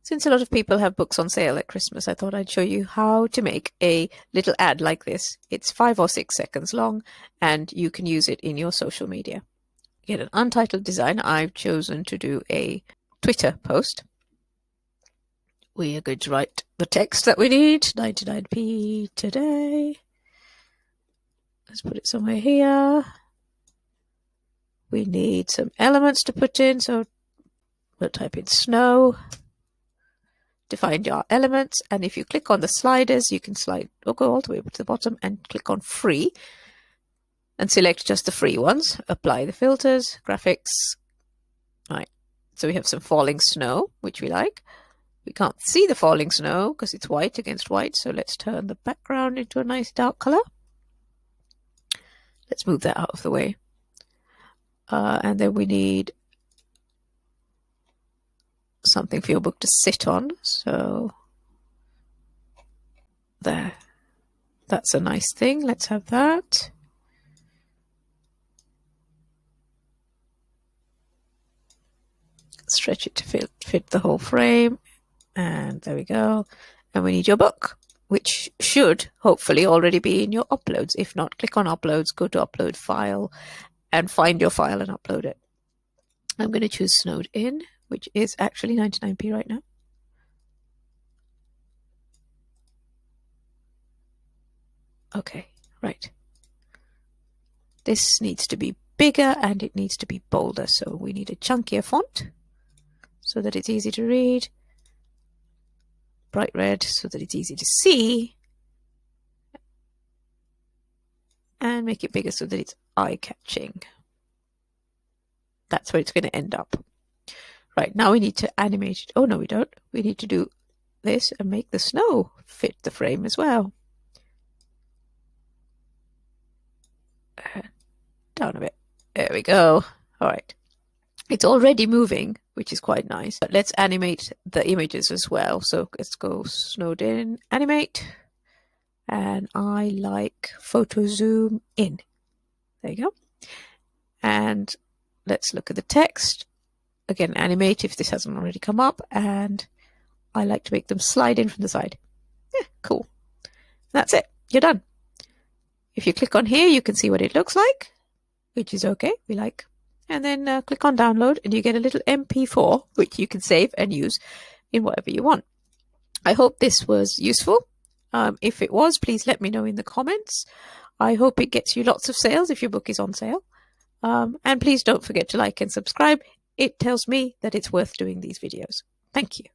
Since a lot of people have books on sale at Christmas, I thought I'd show you how to make a little ad like this. It's 5 or 6 seconds long, and you can use it in your social media. Get an untitled design. I've chosen to do a Twitter post. We are going to write the text that we need, 99p today. Let's put it somewhere here. We need some elements to put in, so we'll type in snow. Define your elements, and if you click on the sliders, you can slide or go all the way to the bottom and click on free and select just the free ones. Apply the filters, graphics. Right, so we have some falling snow, which we like. We can't see the falling snow because it's white against white, so let's turn the background into a nice dark color. Let's move that out of the way. And then we need something for your book to sit on, so there, that's a nice thing. Let's have that. Stretch it to fit the whole frame, and there we go. And we need your book, which should hopefully already be in your uploads. If not, click on uploads, go to upload file and find your file and upload it. I'm going to choose snowed in, which is actually 99p right now. Okay, right. This needs to be bigger and it needs to be bolder, so we need a chunkier font so that it's easy to read. Bright red so that it's easy to see. And make it bigger so that it's eye-catching. That's where it's going to end up. Right, now we need to animate it. Oh, no, we don't. We need to do this and make the snow fit the frame as well. Down a bit. There we go. All right. It's already moving, which is quite nice. But let's animate the images as well. So let's go snowed in, animate. And I like photo zoom in. There you go. And let's look at the text. Again, animate if this hasn't already come up. And I like to make them slide in from the side. Yeah, cool. That's it. You're done. If you click on here, you can see what it looks like, which is okay. We like. And then click on download and you get a little MP4, which you can save and use in whatever you want. I hope this was useful. If it was, please let me know in the comments. I hope it gets you lots of sales if your book is on sale. And please don't forget to like and subscribe. It tells me that it's worth doing these videos. Thank you.